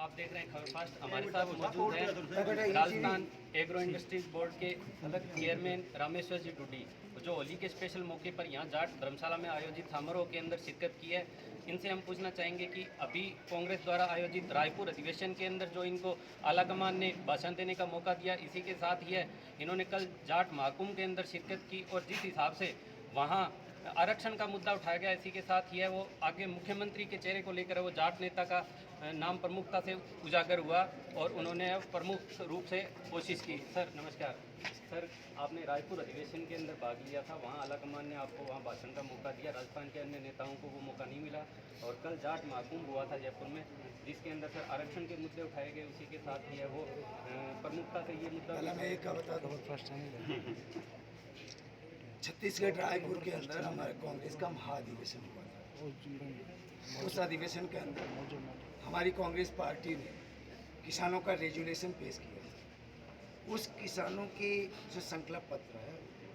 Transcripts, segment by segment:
आप देख रहे हैं खबर फास्ट, हमारे साथ मौजूद है राजस्थान एग्रो इंडस्ट्रीज बोर्ड के चेयरमैन रामेश्वर जी डुडी, जो होली के स्पेशल मौके पर यहाँ जाट धर्मशाला में आयोजित समारोह के अंदर शिरकत की है। इनसे हम पूछना चाहेंगे कि अभी कांग्रेस द्वारा आयोजित रायपुर अधिवेशन के अंदर जो इनको आलाकमान ने भाषण देने का मौका दिया, इसी के साथ ही है इन्होंने कल जाट महाकुंभ के अंदर शिरकत की और जिस हिसाब से वहाँ आरक्षण का मुद्दा उठाया गया, इसी के साथ ही है वो आगे मुख्यमंत्री के चेहरे को लेकर वो जाट नेता का नाम प्रमुखता से उजागर हुआ और उन्होंने प्रमुख रूप से कोशिश की। सर नमस्कार। सर, आपने रायपुर अधिवेशन के अंदर भाग लिया था, वहाँ आलाकमान ने आपको वहाँ भाषण का मौका दिया, राजस्थान के अन्य नेताओं को वो मौका नहीं मिला और कल जाट महाकुंभ हुआ था जयपुर में, जिसके अंदर सर आरक्षण के मुद्दे उठाए गए, उसी के साथ ही है वो प्रमुखता से ये मुद्दा। मैं एक बता दूँ, छत्तीसगढ़ रायपुर के अंदर हमारे कांग्रेस का महाधिवेशन हुआ था। उस अधिवेशन के अंदर हमारी कांग्रेस पार्टी ने किसानों का रेजुलेशन पेश किया। उस किसानों के जो संकल्प पत्र है,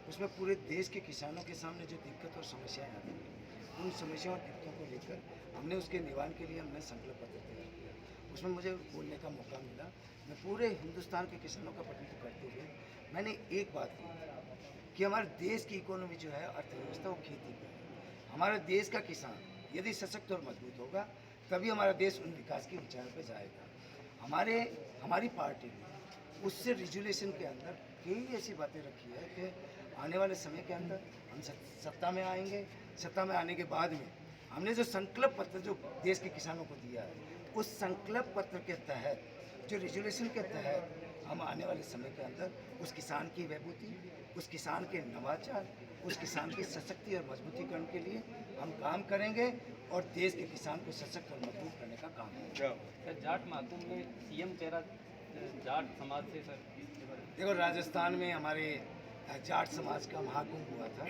उसमें पूरे देश के किसानों के सामने जो दिक्कत और समस्याएं आती हैं, उन समस्याओं और दिक्कतों को लेकर हमने उसके निवारण के लिए हमने संकल्प पत्र तैयार किया। उसमें मुझे बोलने का मौका मिला। मैं पूरे हिंदुस्तान के किसानों का प्रतिनिधित्व करते हुए मैंने एक बात की कि हमारे देश की इकोनॉमी जो है, अर्थव्यवस्था, वो खेती पर है। हमारे देश का किसान यदि सशक्त और मजबूत होगा तभी हमारा देश उन विकास की ऊंचाई पर जाएगा। हमारी पार्टी ने उससे रिजोल्यूशन के अंदर कई ऐसी बातें रखी है कि आने वाले समय के अंदर हम सत्ता में आएंगे। सत्ता में आने के बाद में हमने जो संकल्प पत्र जो देश के किसानों को दिया है, उस संकल्प पत्र के तहत, जो रिजोल्यूशन के तहत हम आने वाले समय के अंदर उस किसान की वैभूति, उस किसान के नवाचार, उस किसान की सशक्ति और मजबूतीकरण के लिए हम काम करेंगे और देश के किसान को सशक्त और मजबूत करने का काम करेंगे। सर, जाट महाकुंभ में सीएम चेहरा जाट समाज से, सर देखो, राजस्थान में हमारे जाट समाज का महाकुंभ हुआ था।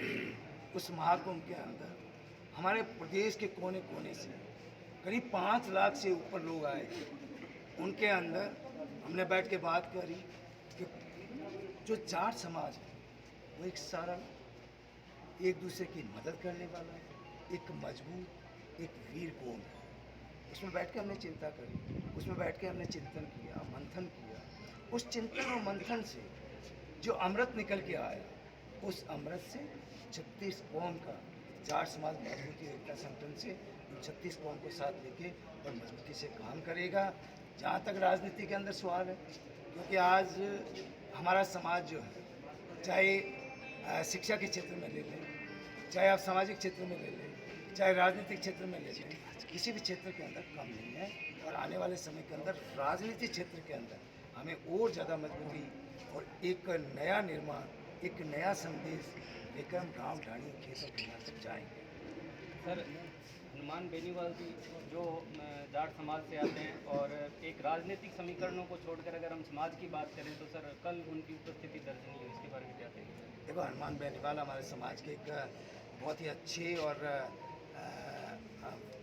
उस महाकुंभ के अंदर हमारे प्रदेश के कोने कोने से करीब 5 लाख से ऊपर लोग आए। उनके अंदर हमने बैठ के बात करी कि जो जाट समाज है वो एक सरल, एक दूसरे की मदद करने वाला, एक मजबूत, एक वीर कौम है। उसमें बैठ के हमने चिंता करी, उसमें बैठ के हमने चिंतन किया, मंथन किया। उस चिंतन और मंथन से जो अमृत निकल के आया, उस अमृत से 36 कौम का जाट समाज मजबूती और एकता संगठन से 36 कौम को साथ लेके और मजबूती से काम करेगा। जहाँ तक राजनीति के अंदर सवाल है, क्योंकि आज हमारा समाज जो है, चाहे शिक्षा के क्षेत्र में ले लें, चाहे आप सामाजिक क्षेत्र में ले लें, चाहे राजनीतिक क्षेत्र में ले लें, किसी भी क्षेत्र के अंदर कम नहीं है। और आने वाले समय के अंदर राजनीतिक क्षेत्र के अंदर हमें और ज़्यादा मजबूती और एक नया निर्माण, एक नया संदेश लेकर हम गाँव ढाणी खेतों के तक जाएंगे। सर, हनुमान बेनीवाल जी जो जाट समाज से आते हैं और एक राजनीतिक समीकरणों को छोड़कर अगर हम समाज की बात करें तो सर कल उनकी उपस्थिति दर्शनीय है, इसके बारे में क्या कहेंगे? देखो, हनुमान बेनीवाल हमारे समाज के एक बहुत ही अच्छे और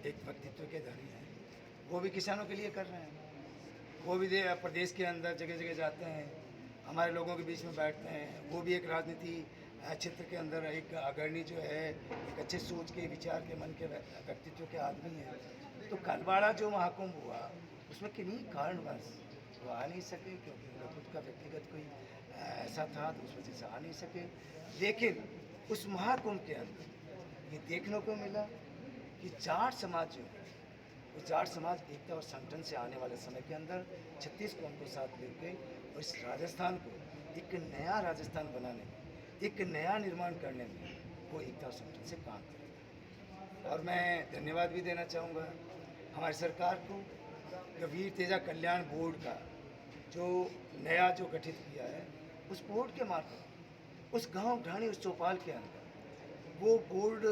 एक व्यक्तित्व के धनी हैं। वो भी किसानों के लिए कर रहे हैं। वो भी प्रदेश के अंदर जगह जगह जाते हैं, हमारे लोगों के बीच में बैठते हैं। वो भी एक राजनीति क्षेत्र के अंदर एक अग्रणी जो है, एक अच्छे सोच के, विचार के, मन के, व्यक्तित्व के आदमी हैं। तो कलवाड़ा जो महाकुंभ हुआ, उसमें किन्हीं कारणवश वो आ नहीं सके, क्योंकि उनका खुद का व्यक्तिगत कोई ऐसा था तो उस वजह से आ नहीं सके। लेकिन उस महाकुंभ के अंदर ये देखने को मिला कि जाट समाज जो है, वो जाट समाज एकता और संगठन से आने वाले समय के अंदर 36 कौम को साथ लेके और इस राजस्थान को एक नया राजस्थान बनाने में, एक नया निर्माण करने में वो एकता और संगठन से काम करेगा। और मैं धन्यवाद भी देना चाहूँगा हमारी सरकार को, जो वीर तेजा कल्याण बोर्ड का जो नया जो गठित किया है, उस बोर्ड के मार्फत उस गांव ढाणी, उस चौपाल के अंदर वो बोर्ड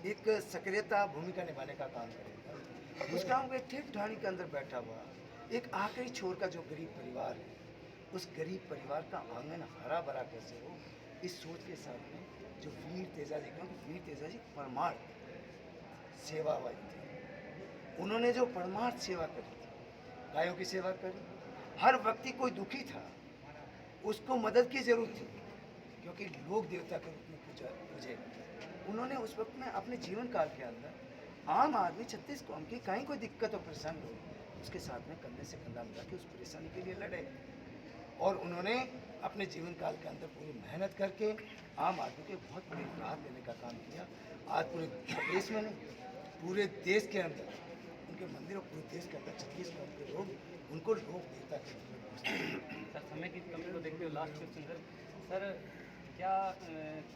एक सक्रियता भूमिका निभाने का काम करेगा। उस गांव में ठीक ढाणी के अंदर बैठा हुआ एक आखिरी छोर का जो गरीब परिवार है, उस गरीब परिवार का आंगन हरा भरा कैसे हो, इस सोच के साथ में जो वीर तेजा जी, क्योंकि वीर तेजा जी परमार्थ सेवावादी थे। उन्होंने जो परमार्थ सेवा करी थी, गायों की सेवा करी, हर व्यक्ति कोई दुखी था, उसको मदद की जरूरत थी, क्योंकि लोक देवता के रूप में पूजे। उन्होंने उस वक्त में अपने जीवन काल के अंदर आम आदमी 36 कौम की कहीं कोई दिक्कत और परेशानी हो, उसके साथ में कंधे से कंधा मिला के उस परेशानी के लिए लड़े और उन्होंने अपने जीवन काल के अंदर पूरी मेहनत करके आम आदमी को बहुत बड़ी राहत देने का काम किया। आज पूरे प्रदेश में नहीं, पूरे देश के अंदर उनके मंदिर और पूरे देश के अंदर 36 करोड़ के लोग उनको लोक देवता के रूप में पूजते हैं। सर समय की कमी को देखते हुए लास्ट क्वेश्चन सर क्या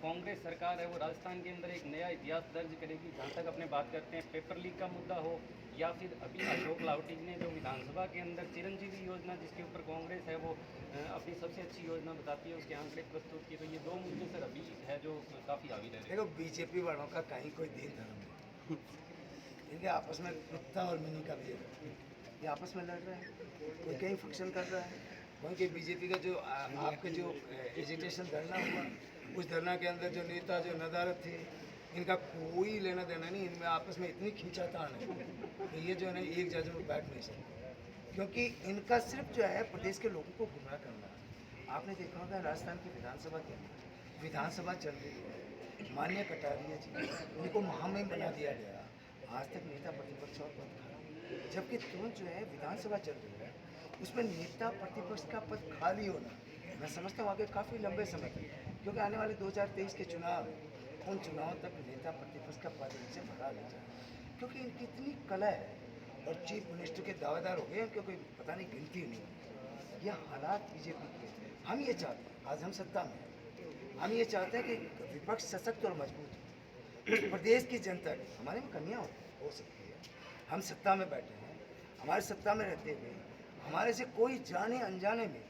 कांग्रेस सरकार है वो राजस्थान के अंदर एक नया इतिहास दर्ज करेगी, जहाँ तक अपने बात करते हैं पेपर लीक का मुद्दा हो या फिर अभी अशोक लावटी ने जो विधानसभा के अंदर चिरंजीवी योजना जिसके ऊपर कांग्रेस है वो अपनी सबसे अच्छी योजना बताती है, उसके आंकड़े प्रस्तुत किए, तो ये दो मुद्दे सर अभी है जो काफ़ी हावी रहे। देखो बीजेपी वालों का कहीं कोई दीन धर्म नहीं, इनके आपस में कुत्ता और मिनी का भी है, ये आपस में लड़ रहे हैं, कोई कहीं फंक्शन कर रहा है, कोई के बीजेपी का जो आपके जो एजिटेशन धरना हुआ उस धरना के अंदर जो नेता जो नदारत थे इनका कोई लेना देना नहीं, इनमें आपस में इतनी खींचातान है कि ये जो है ना एक जगह में बैठ नहीं सकते, क्योंकि इनका सिर्फ जो है प्रदेश के लोगों को गुमराह करना। आपने देखा होगा राजस्थान की विधानसभा के अंदर विधानसभा चल रही है, मान्य कटारिया जी उनको महामहिम बना दिया गया, आज तक नेता प्रतिपक्ष और पद खाली, जबकि तुरंत जो है विधानसभा चल रही है उसमें नेता प्रतिपक्ष का पद खाली होना मैं समझता हूँ आगे काफ़ी लंबे समय तक, क्योंकि आने वाले 2023 के चुनाव उन चुनावों तक नेता प्रतिपक्ष का पद इनसे भरा नहीं जाए, क्योंकि इनकी इतनी कला है और चीफ मिनिस्टर के दावेदार हो गए हैं क्योंकि पता नहीं गिनती नहीं। ये हालात बीजेपी के, हम ये चाहते हैं आज हम सत्ता में हैं, हम ये चाहते हैं कि विपक्ष सशक्त और मजबूत हो, उस प्रदेश की जनता की हमारे में कमियाँ हो सकती है, हम सत्ता में बैठे हैं, हमारे सत्ता में रहते हुए हमारे से कोई जाने अनजाने में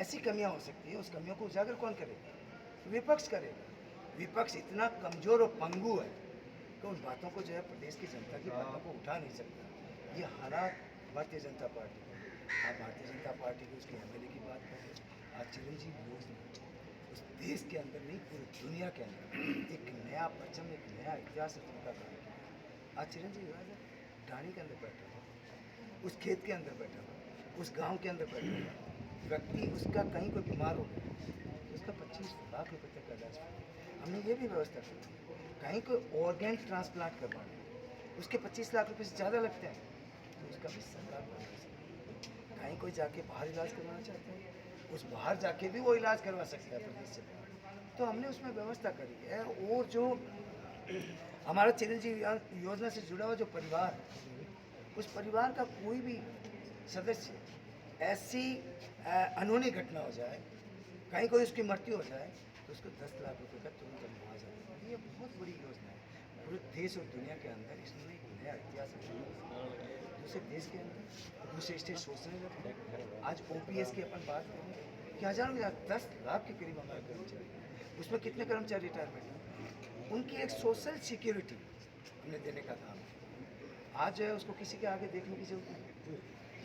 ऐसी कमियां हो सकती है, उस कमियों को उजागर कौन करेगा? विपक्ष करेगा। विपक्ष इतना कमज़ोर और पंगु है कि उन बातों को जो है प्रदेश की जनता की बातों को उठा नहीं सकता। ये हालात भारतीय जनता पार्टी के, आप भारतीय जनता पार्टी की उसके एमएलए की बात करें, आज चिरंजीवी योजना उस देश के अंदर नहीं पूरी दुनिया के अंदर एक नया परचम, एक नया इतिहास रचने का काम किया। आज चिरंजीवी ढाणी के अंदर बैठा हुआ, उस खेत के अंदर बैठा हुआ, उस गांव के अंदर बैठा हुआ व्यक्ति, उसका कहीं कोई बीमार हो गया उसका 25 लाख रुपए तक का इलाज किया। हमने ये भी व्यवस्था की, कहीं कोई ऑर्गेन ट्रांसप्लांट करवाना उसके 25 लाख रुपए से ज़्यादा लगते हैं तो उसका भी सरकार बना सकती है। कहीं कोई जाके बाहर इलाज करवाना चाहते हैं उस बाहर जाके भी वो इलाज करवा सकता है प्रदेश से बाहर, तो हमने उसमें व्यवस्था करी है। और जो हमारा चिरंजीवी योजना से जुड़ा हुआ जो परिवार है उस परिवार का कोई भी सदस्य ऐसी अनहोनी घटना हो जाए, कहीं कोई उसकी मृत्यु हो जाए तो उसको 10 लाख रुपए का तुरंत मुआवजा देना। ये बहुत बड़ी योजना है, पूरे देश और दुनिया के अंदर इसने एक नया इतिहास रचा। दूसरे देश के अंदर दूसरे स्टेट सोचने लगते हैं। आज ओपीएस की अपन बात करें कि हज़ारों 10 लाख के करीब हमारे कर्मचारी, उसमें कितने कर्मचारी रिटायरमेंट हैं, उनकी एक सोशल सिक्योरिटी हमने देने का काम है। आज जो है उसको किसी के आगे देखने की जरूरत नहीं,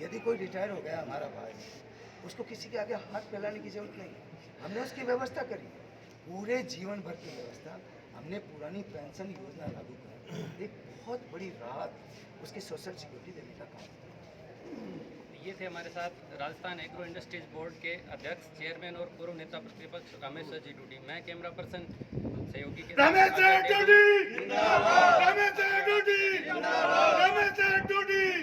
यदि कोई रिटायर हो गया हमारा भाई उसको किसी के आगे हाथ फैलाने की जरूरत नहीं, हमने उसकी व्यवस्था करी, पूरे जीवन भर की व्यवस्था हमने पुरानी पेंशन योजना लागू करी, एक बहुत बड़ी राहत उसकी सोशल सिक्योरिटी देने का काम। ये थे हमारे साथ राजस्थान एग्रो इंडस्ट्रीज बोर्ड के अध्यक्ष, चेयरमैन और पूर्व नेता प्रतिपक्ष रामेश्वर जी डूडी। मैं कैमरा पर्सन सहयोगी के रामेश्वर डूडी